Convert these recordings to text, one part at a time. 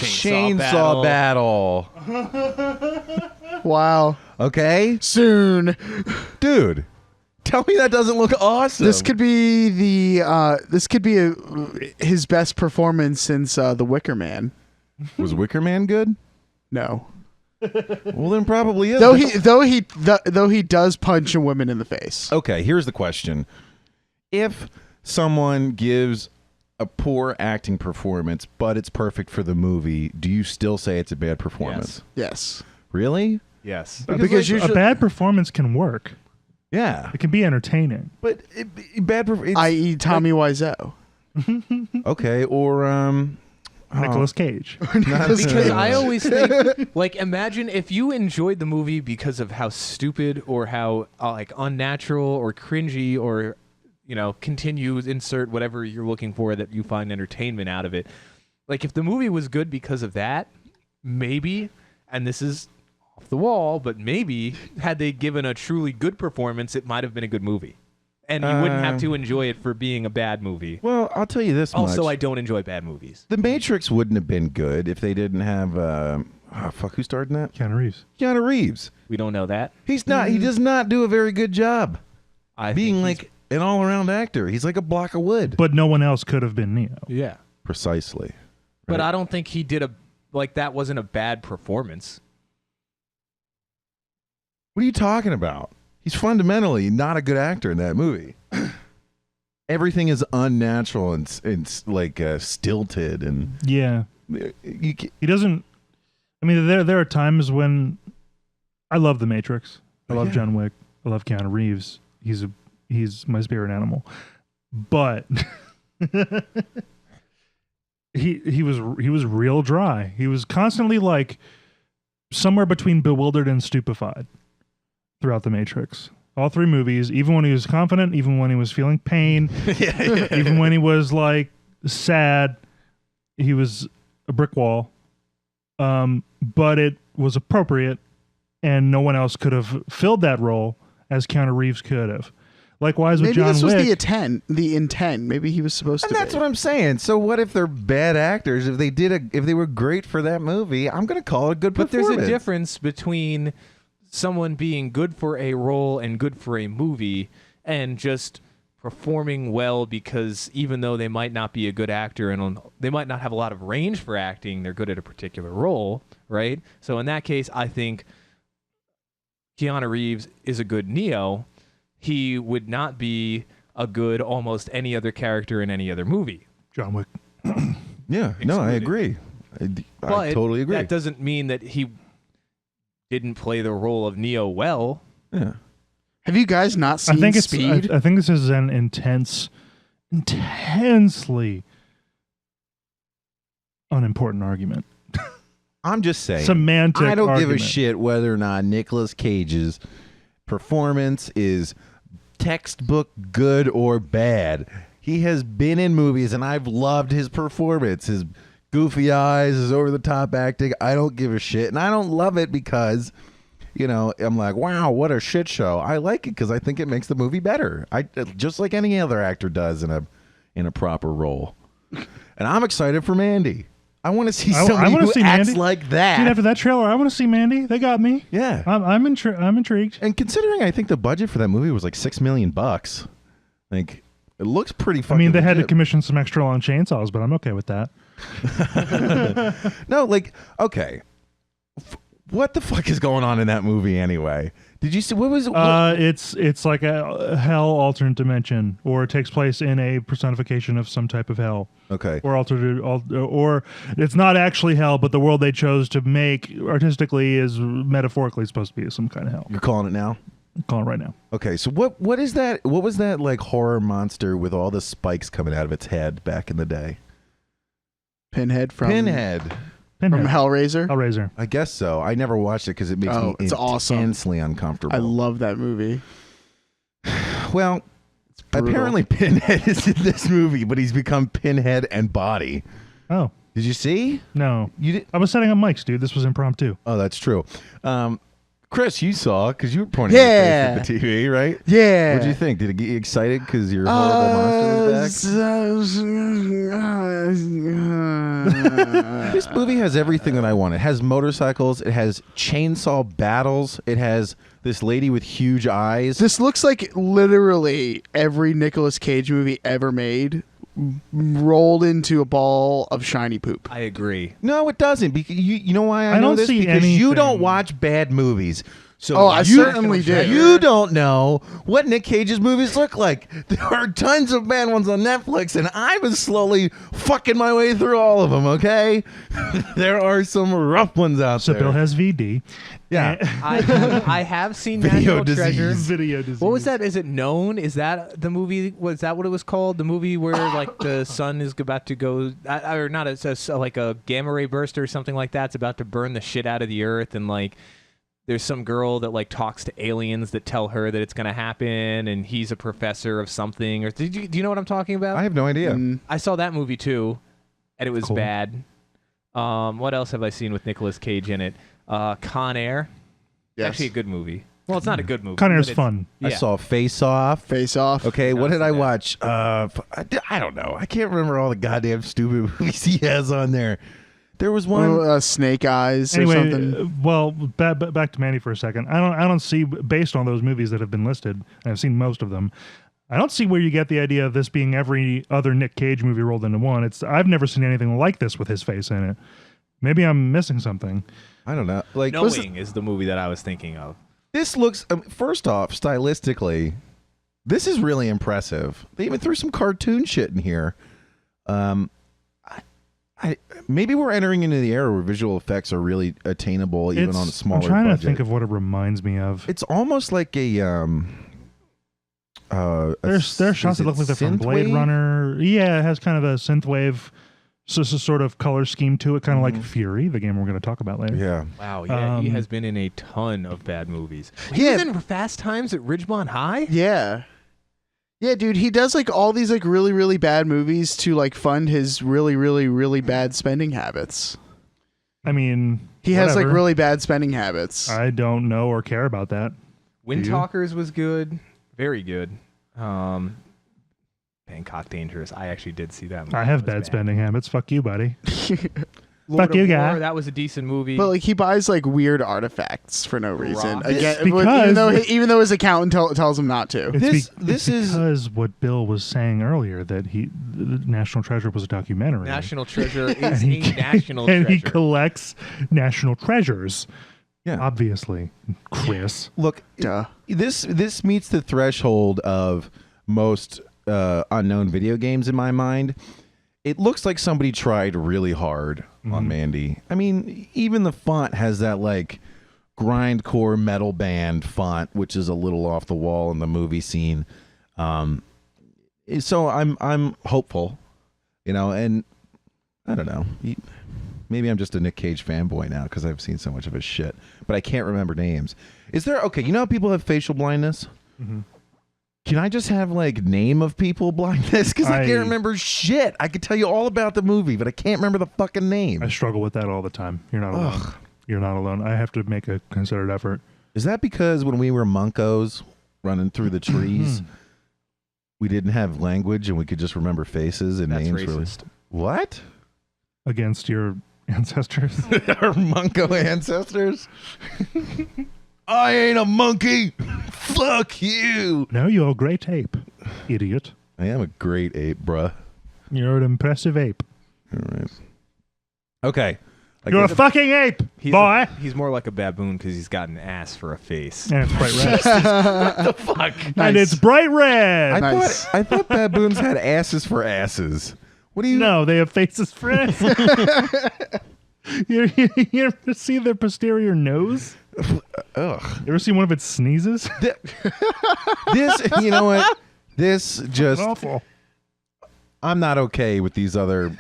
Chainsaw battle. Wow. Okay? Soon. Dude, tell me that doesn't look awesome. This could be his best performance since The Wicker Man. Was Wicker Man good? No. Well, then probably is. Though he does punch a woman in the face. Okay, here's the question. If someone gives a poor acting performance, but it's perfect for the movie, do you still say it's a bad performance? Yes. Really? Yes. Because like, a bad performance can work. Yeah. It can be entertaining. But bad performance... I.e. Tommy Wiseau. Okay, or... Nicolas Cage. Because I always think, like, imagine if you enjoyed the movie because of how stupid or how like unnatural or cringy or, you know, insert whatever you're looking for that you find entertainment out of it. Like, if the movie was good because of that, maybe, and this is off the wall, but maybe had they given a truly good performance, it might have been a good movie. And you wouldn't have to enjoy it for being a bad movie. Well, I'll tell you this much. Also, I don't enjoy bad movies. The Matrix wouldn't have been good if they didn't have... who starred in that? Keanu Reeves. Keanu Reeves. We don't know that. He's not. He does not do a very good job being think like an all-around actor. He's like a block of wood. But no one else could have been Neo. Yeah. Precisely. But Right. I don't think he did that wasn't a bad performance. What are you talking about? He's fundamentally not a good actor in that movie. Everything is unnatural and like stilted and Yeah. he doesn't. I mean, there are times when I love The Matrix. I love Yeah. John Wick. I love Keanu Reeves. He's my spirit animal. But he was real dry. He was constantly like somewhere between bewildered and stupefied throughout The Matrix. All three movies, even when he was confident, even when he was feeling pain, even when he was like sad, he was a brick wall. But it was appropriate, and no one else could have filled that role as Keanu Reeves could have. Likewise with John Wick. Maybe this was the intent. Maybe he was supposed to be. And that's what I'm saying. So what if they're bad actors? If they were great for that movie, I'm going to call it a good performance. But there's a difference between someone being good for a role and good for a movie and just performing well because even though they might not be a good actor and they might not have a lot of range for acting, they're good at a particular role, right? So in that case, I think Keanu Reeves is a good Neo. He would not be a good almost any other character in any other movie. John Wick. Yeah, no, I agree. I totally agree. That doesn't mean that he didn't play the role of Neo well. Yeah. Have you guys not seen Speed? I think this is an intensely unimportant argument. I'm just saying. Semantic I don't argument. give a shit whether or not Nicolas Cage's performance is textbook good or bad. He has been in movies, and I've loved his performance. His goofy eyes, his over-the-top acting. I don't give a shit, and I don't love it because, you know, I'm like, wow, what a shit show. I like it because I think it makes the movie better. Just like any other actor does in a proper role. And I'm excited for Mandy. I want to see somebody who acts Mandy. like that. Dude, after that trailer, I want to see Mandy. They got me. Yeah, I'm intrigued. And considering, I think the budget for that movie was like $6 million. Like, it looks pretty fucking. I mean, they had to legit. commission some extra long chainsaws, but I'm okay with that. No, like, okay, what the fuck is going on in that movie anyway? Did you see what was? It's like a hell alternate dimension, or it takes place in a personification of some type of hell. Okay. Or or it's not actually hell, but the world they chose to make artistically is metaphorically supposed to be some kind of hell. You're calling it now? I'm calling it right now. Okay, so what is that? What was that like horror monster with all the spikes coming out of its head back in the day? Pinhead from Hellraiser. Hellraiser. I guess so. I never watched it because it makes me intensely uncomfortable. I love that movie. Well, apparently Pinhead is in this movie, but he's become Pinhead and body. Oh. Did you see? No. You did? I was setting up mics, dude. This was impromptu. Oh, that's true. Chris, you saw because you were pointing Yeah. your face at the TV, right? Yeah. What did you think? Did it get you excited because your horrible monster was back? This movie has everything that I want. It has motorcycles. It has chainsaw battles. It has this lady with huge eyes. This looks like literally every Nicolas Cage movie ever made rolled into a ball of shiny poop. I agree. No, it doesn't. Because you know why I know don't this? see Because you anything. don't watch bad movies. So Oh, I you- certainly did. You don't know what Nick Cage's movies look like. There are tons of bad ones on Netflix, and I was slowly fucking my way through all of them, okay? There are some rough ones out So there. Bill has VD. yeah. I have seen Video National Treasure. disease. Video disease. What was that? Is it Known? Is that the movie? Was that what it was called? The movie where like the sun is about to go, or not? It's like a gamma ray burst or something like that. It's about to burn the shit out of the earth, and like there's some girl that like talks to aliens that tell her that it's gonna happen, and he's a professor of something. Or do you know what I'm talking about? I have no idea. I saw that movie too, and it was Cool. bad. What else have I seen with Nicolas Cage in it? Con Air. Yes. Actually, a good movie. Well, it's not a good movie. Con Air's but it's- fun. I Yeah. saw Face Off. Face Off. Okay, what did I seen that. watch? I don't know. I can't remember all the goddamn stupid movies he has on there. There was one. Snake Eyes or Anyway, something. well, back to Mandy for a second. I don't see, based on those movies that have been listed, and I've seen most of them, I don't see where you get the idea of this being every other Nick Cage movie rolled into one. I've never seen anything like this with his face in it. Maybe I'm missing something. I don't know. Like Knowing is the movie that I was thinking of. this looks. First off, stylistically, this is really impressive. They even threw some cartoon shit in here. I maybe we're entering into the era where visual effects are really attainable, even on a smaller I'm trying budget. to think of what it reminds me of. It's almost like a There's shots that look like they're from Blade synthwave? Runner. Yeah, it has kind of a synthwave sort of color scheme to it, kind of like Fury, the game we're going to talk about later. Yeah. Wow, yeah, he Um, has been in a ton of bad movies. He Yeah. was in Fast Times at Ridgemont High? Yeah. Yeah, dude, he does like all these like really, really bad movies to like fund his really, really, really bad spending habits. I mean, He has like whatever. really bad spending habits. I don't know or care about that. Wind Do you? Talkers was good. Very good. Bangkok Dangerous. I actually did see that movie. I have It was bad spending habits. Fuck you, buddy. Lord Fuck of you, War, guy. that was a decent movie. But like he buys like weird artifacts for no reason. Rock. Again, Because- even though his accountant tells him not to. This It's is- because what Bill was saying earlier, that the National Treasure was a documentary. National Treasure is and a he, national and treasure. he collects national treasures. Yeah. Obviously, Chris. Look, Duh. this meets the threshold of most unknown video games in my mind. It looks like somebody tried really hard on Mandy. I mean, even the font has that like grindcore metal band font, which is a little off the wall in the movie scene. So I'm hopeful, and I don't know. Maybe I'm just a Nick Cage fanboy now because I've seen so much of his shit, but I can't remember names. Is there okay? You know how people have facial blindness? Can I just have like name of people blindness? Because I can't remember shit. I could tell you all about the movie, but I can't remember the fucking name. I struggle with that all the time. You're not alone. You're not alone. I have to make a concerted effort. Is that because when we were Munkos running through the trees, we didn't have language and we could just remember faces and That's names? racist. What? Against your ancestors. Our Munko ancestors? I ain't a monkey. Fuck you. No, you're a great ape, idiot. I am a great ape, bruh. You're an impressive ape. All right. Okay. I You're a guess- fucking ape, boy. He's more like a baboon because he's got an ass for a face. And it's bright red. the fuck? And it's bright red. Nice. I thought baboons had asses for asses. What do you? No, they have faces for asses. you ever see their posterior nose? Ugh. You ever see one of its sneezes? This, you know what? This just. Awful. I'm not okay with these other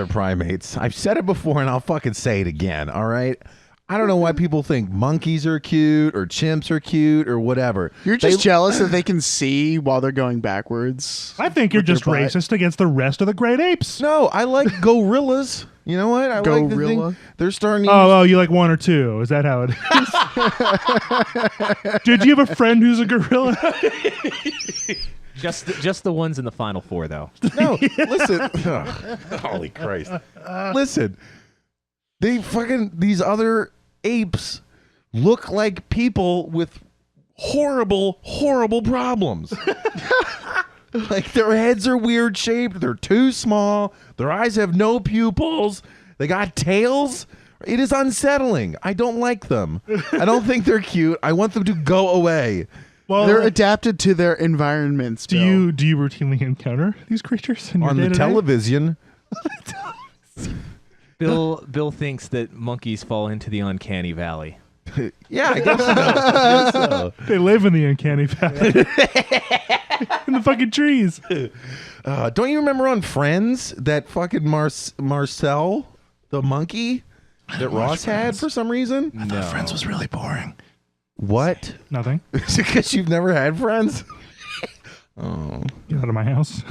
primates. I've said it before and I'll fucking say it again. All right. I don't know why people think monkeys are cute or chimps are cute or whatever. You're just jealous that they can see while they're going backwards. I think you're With their just butt. racist against the rest of the great apes. No, I like gorillas. You know what? I like the Gorilla. thing. They're starting to Oh, you like one or two? Is that how it is? Did you have a friend who's a gorilla? Just the ones in the final four, though. No, listen. Holy Christ. Listen. These other apes look like people with horrible, horrible problems. Like their heads are weird shaped. They're too small. Their eyes have no pupils. They got tails. It is unsettling. I don't like them. I don't think they're cute. I want them to go away. Well, They're adapted to their environments. do Bill. you routinely encounter these creatures in your On the day-to-day? television. Bill thinks that monkeys fall into the uncanny valley. Yeah, I guess so. They live in the uncanny valley. In the fucking trees. Don't you remember on Friends that fucking Marcel, the monkey that Ross had for some reason? No. Friends was really boring. What? Nothing. Is it because you've never had friends? Oh. Get out of my house.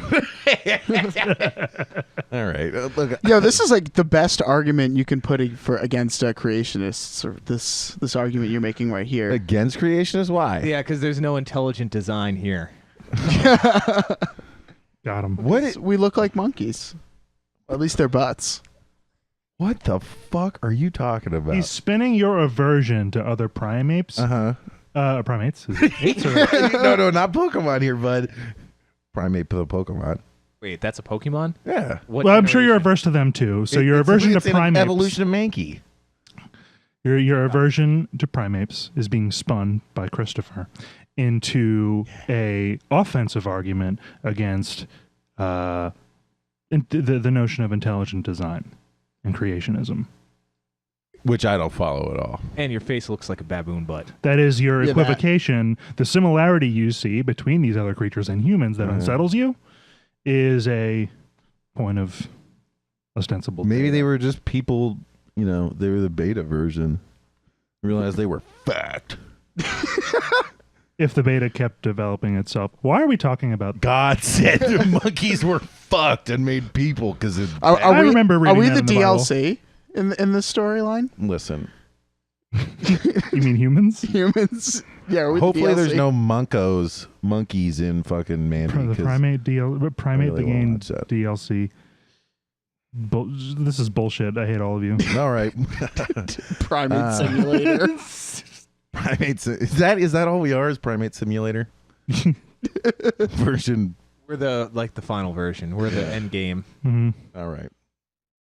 All right. Look, Yo, this is like the best argument you can put against creationists. Or this argument you're making right here. against creationists? Why? Yeah, because there's no intelligent design here. Got him. We look like monkeys. At least their butts. What the fuck are you talking about? He's spinning your aversion to other primates. Primates? Is it apes or- no, not Pokemon here, bud. Primate the Pokemon. Wait, that's a Pokemon? Yeah. What Well, I'm sure you're generation? averse to them too. So your It's aversion to an primates. evolution of Mankey. Your aversion to primates is being spun by Christopher into a offensive argument against the notion of intelligent design and creationism. Which I don't follow at all. And your face looks like a baboon butt. That is your Yeah, equivocation. The similarity you see between these other creatures and humans that unsettles you is a point of ostensible. Maybe they were just people, they were the beta version. Realized they were fucked. If the beta kept developing itself. Why are we talking about God said the monkeys were fucked and made people because of I remember reading Are we that the in the Bible. DLC in the storyline? Listen. You mean humans? Humans. Yeah. Are we Hopefully the there's DLC? no monkeys in fucking Mandy. The 'cause primate primate really the game wanna watch that. DLC. This is bullshit. I hate all of you. All right. Primate Simulator. Primates. Is that all we are? Is Primate Simulator? Version. We're the final version. We're the end game. Mhm. All right.